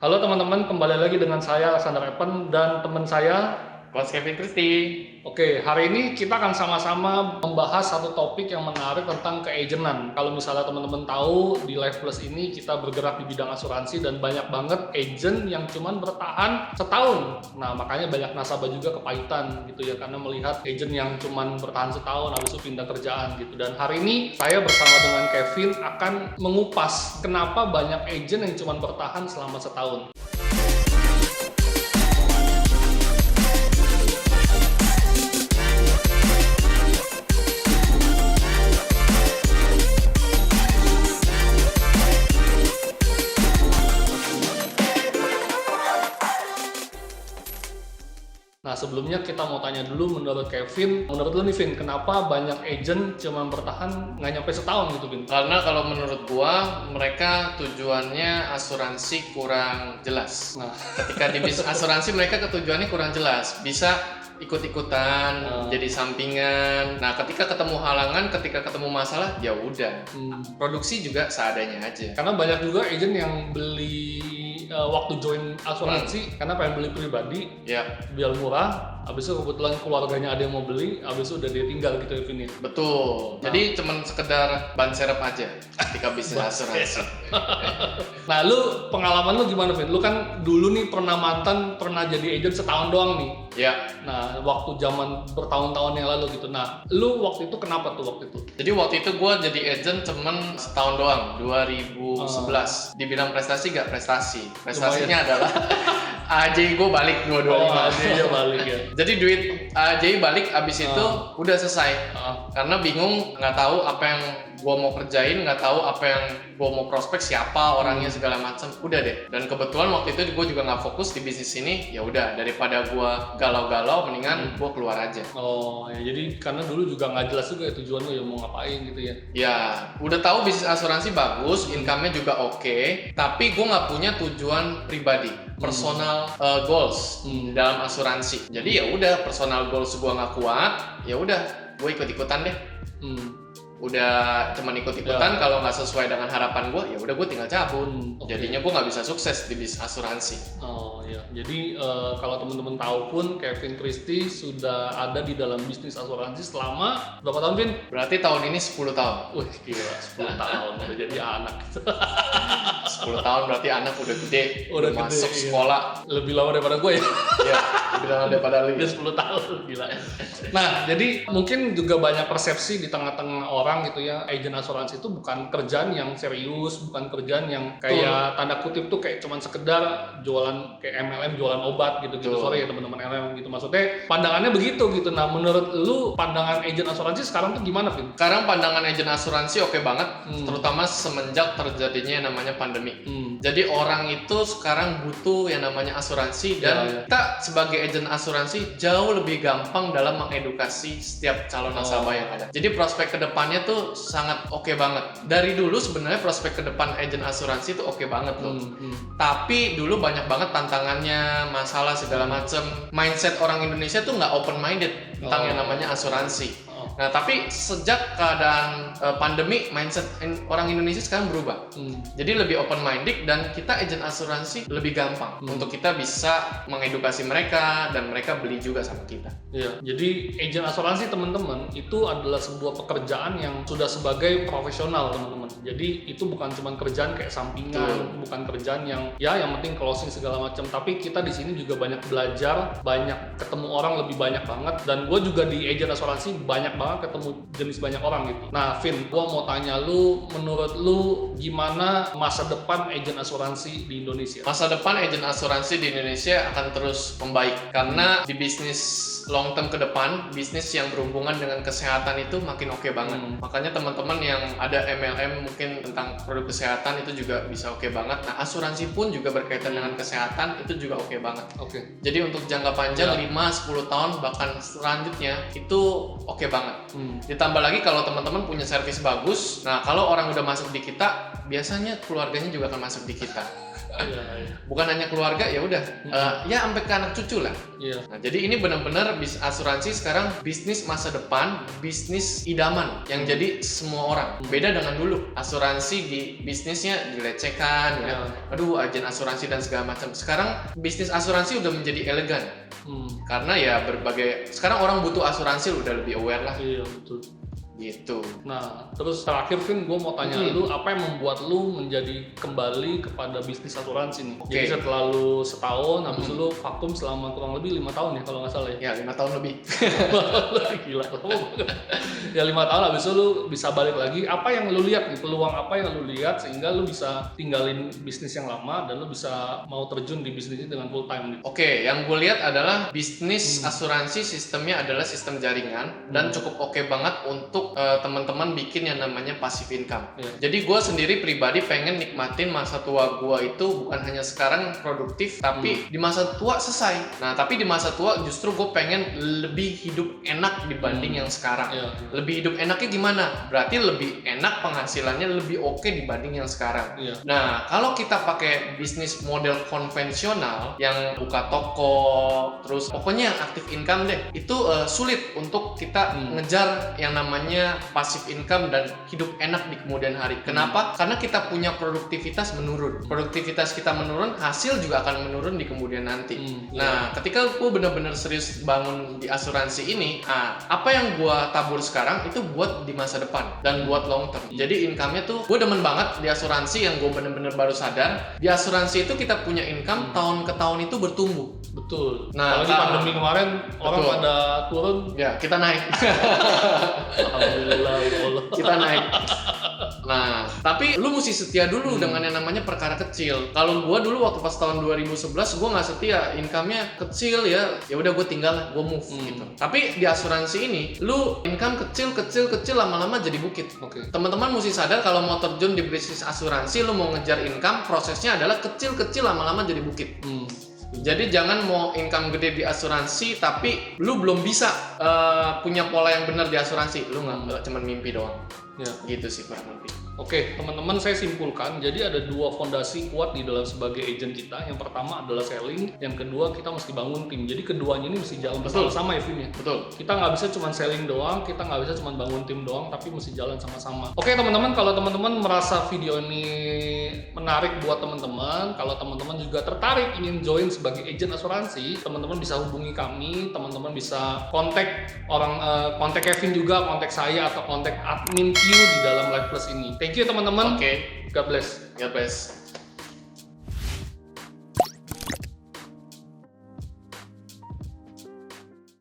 Halo teman-teman, kembali lagi dengan saya Alexander Eppen dan teman saya. Coach Kevin Christy. Oke, hari ini kita akan sama-sama membahas satu topik yang menarik tentang keagentan. Kalau misalnya teman-teman tahu, di Life Plus ini kita bergerak di bidang asuransi dan banyak banget agent yang cuman bertahan setahun. Nah, makanya banyak nasabah juga kepahitan gitu ya, karena melihat agent yang cuman bertahan setahun habis itu pindah kerjaan gitu. Dan hari ini saya bersama dengan Kevin akan mengupas kenapa banyak agent yang cuman bertahan selama setahun. Nah, sebelumnya kita mau tanya dulu menurut Kevin, menurut lu nih Vin, kenapa banyak agent cuma bertahan nggak nyampe setahun gitu Vin? Karena kalau menurut gua, mereka tujuannya asuransi kurang jelas. Nah, Ketika di bisnis asuransi mereka ketujuannya kurang jelas. Bisa ikut-ikutan, jadi sampingan. Nah, ketika ketemu halangan, ketika ketemu masalah, ya udah. Produksi juga seadanya aja. karena banyak juga agent yang beli waktu join asuransi karena pengen beli pribadi, Ya, biar murah. Habis itu kebetulan keluarganya ada yang mau beli, habis itu udah dia tinggal gitu ya Vin. betul. Jadi cuman sekedar ban serep aja ketika bisnis asuransi. Nah, lu pengalaman lu gimana Vin? Lu kan dulu nih pernah jadi agent setahun doang nih. Ya, Nah, waktu zaman bertahun-tahun yang lalu gitu. Nah, lu waktu itu kenapa tuh waktu itu? jadi waktu itu gue jadi agent cuman setahun doang, 2011. Dibilang prestasi gak prestasi. Prestasinya adalah AJ gue balik 225. Dia balik ya. Jadi duit AJ balik abis itu udah selesai. Karena bingung, nggak tahu apa yang gue mau kerjain, nggak tahu apa yang gue mau prospek, siapa orangnya segala macam. Udah deh. Dan kebetulan waktu itu gue juga nggak fokus di bisnis ini. Ya udah, daripada gue galau-galau, mendingan gue keluar aja. Oh, ya jadi karena dulu juga nggak jelas juga ya tujuan lu ya mau ngapain gitu ya. Ya, udah tahu bisnis asuransi bagus, income-nya juga oke, tapi gue nggak punya tujuan pribadi, personal goals dalam asuransi. Jadi ya udah, personal goals gue nggak kuat, ya udah, gue ikut-ikutan deh. Udah cuman ikut-ikutan, kalau nggak sesuai dengan harapan gue, ya udah gue tinggal cabut. Jadinya gue nggak bisa sukses di bisnis asuransi. Oh ya, jadi kalau teman-teman tahu pun Kevin Christy sudah ada di dalam bisnis asuransi selama berapa tahun Vin? Berarti tahun ini 10 tahun. Wih gila, 10 tahun udah jadi anak. 10 tahun berarti anak udah gede, Udah gede, masuk iya. sekolah. Lebih lama daripada gue ya. Ya, lebih lama daripada lu. Dia 10 tahun, gila. Nah, jadi mungkin juga banyak persepsi di tengah-tengah orang gitu ya, agen asuransi itu bukan kerjaan yang serius, bukan kerjaan yang kayak tanda kutip tuh kayak cuman sekedar jualan kayak MLM, jualan obat gitu-gitu. Sorry ya teman-teman MLM gitu. Maksudnya pandangannya begitu gitu. Nah, menurut lu pandangan agen asuransi sekarang tuh gimana, Vin? Sekarang pandangan agen asuransi oke banget, terutama semenjak terjadinya yang namanya pandemi. Jadi orang itu sekarang butuh yang namanya asuransi dan kita sebagai agen asuransi jauh lebih gampang dalam mengedukasi setiap calon nasabah yang ada. Jadi prospek kedepannya tuh sangat oke banget. Dari dulu sebenarnya prospek ke depan agen asuransi tuh oke banget loh. Tapi dulu banyak banget tantangannya, masalah segala macem. Mindset orang Indonesia tuh nggak open minded tentang yang namanya asuransi. Nah, tapi sejak keadaan pandemi, mindset orang Indonesia sekarang berubah. Jadi lebih open minded dan kita agen asuransi lebih gampang untuk kita bisa mengedukasi mereka dan mereka beli juga sama kita. Iya, jadi agen asuransi teman-teman itu adalah sebuah pekerjaan yang sudah sebagai profesional teman-teman. Jadi itu bukan cuma kerjaan kayak sampingan, bukan kerjaan yang yang penting closing segala macam. Tapi kita di sini juga banyak belajar, banyak ketemu orang lebih banyak banget. Dan gue juga di agen asuransi banyak banget ketemu jenis banyak orang gitu. Nah, Vin, gue mau tanya lu, menurut lu gimana masa depan agen asuransi di Indonesia? Masa depan agen asuransi di Indonesia akan terus membaik karena di bisnis long term ke depan, bisnis yang berhubungan dengan kesehatan itu makin oke banget. Makanya teman-teman yang ada MLM mungkin tentang produk kesehatan itu juga bisa oke banget. Nah, asuransi pun juga berkaitan dengan kesehatan itu juga oke banget. Jadi untuk jangka panjang 5-10 tahun bahkan selanjutnya itu oke banget. Ditambah lagi kalau teman-teman punya servis bagus, nah kalau orang udah masuk di kita, biasanya keluarganya juga akan masuk di kita. Iya, iya. Bukan hanya keluarga, ya udah, ya sampai ke anak cucu lah. Iya. Nah, jadi ini benar-benar asuransi sekarang bisnis masa depan, bisnis idaman yang jadi semua orang. Beda dengan dulu, asuransi di bisnisnya dilecehkan, ya. Aduh, agen asuransi dan segala macam. Sekarang bisnis asuransi udah menjadi elegan. Karena ya sekarang orang butuh asuransi udah lebih aware lah. Iya, betul. Gitu. Nah, terus terakhir Vin, gue mau tanya lu, apa yang membuat lu menjadi kembali kepada bisnis asuransi nih? Jadi setelah lu setahun, habis lu vakum selama kurang lebih 5 tahun ya kalau nggak salah ya? Ya, 5 tahun lebih. Gila, lama banget. Ya 5 tahun habis itu lu bisa balik lagi. Apa yang lu lihat nih, peluang apa yang lu lihat sehingga lu bisa tinggalin bisnis yang lama dan lu bisa mau terjun di bisnis ini dengan full time nih? Oke, yang gue lihat adalah bisnis asuransi sistemnya adalah sistem jaringan dan cukup oke banget untuk teman-teman bikin yang namanya passive income. Jadi gue sendiri pribadi pengen nikmatin masa tua gue itu bukan hanya sekarang produktif, tapi di masa tua selesai. Nah, tapi di masa tua justru gue pengen lebih hidup enak dibanding yang sekarang. Lebih hidup enaknya gimana? Berarti lebih enak penghasilannya, lebih oke dibanding yang sekarang. Nah, kalau kita pakai bisnis model konvensional yang buka toko, terus pokoknya yang aktif income deh, itu sulit untuk kita ngejar yang namanya passive income dan hidup enak di kemudian hari. Kenapa? Karena kita punya produktivitas menurun. Produktivitas kita menurun, hasil juga akan menurun di kemudian nanti. Nah, ketika gue benar-benar serius bangun di asuransi ini, apa yang gue tabur sekarang itu buat di masa depan dan buat long term. Jadi income-nya tuh, gue demen banget di asuransi yang gue benar-benar baru sadar. Di asuransi itu kita punya income tahun ke tahun itu bertumbuh. Betul. Nah, apalagi pandemi kemarin orang pada turun, ya kita naik. Alhamdulillah, ya Allah. Kita naik. Nah, tapi lu mesti setia dulu dengan yang namanya perkara kecil. Kalau gua dulu waktu pas tahun 2011 gua nggak setia, income-nya kecil ya udah gua tinggal, gua move gitu. Tapi di asuransi ini, lu income kecil lama-lama jadi bukit. Teman-teman mesti sadar kalau mau terjun di bisnis asuransi, lu mau ngejar income, prosesnya adalah kecil-kecil lama-lama jadi bukit. Jadi jangan mau income gede di asuransi tapi lu belum bisa punya pola yang benar di asuransi. Lu nggak cuma mimpi doang. Gitu sih kurang lebih. Oke, teman-teman, saya simpulkan, jadi ada dua fondasi kuat di dalam sebagai agent kita. Yang pertama adalah selling, yang kedua kita mesti bangun tim. Jadi keduanya ini mesti jalan bersama-sama ya, Vin ya? Betul. Kita nggak bisa cuma selling doang, kita nggak bisa cuma bangun tim doang, tapi mesti jalan sama-sama. Oke teman-teman, kalau teman-teman merasa video ini menarik buat teman-teman, kalau teman-teman juga tertarik ingin join sebagai agent asuransi, teman-teman bisa hubungi kami, teman-teman bisa kontak Kevin juga, kontak saya, atau kontak admin Q di dalam Live Plus ini. Thank you teman-teman. Oke. God bless. God bless.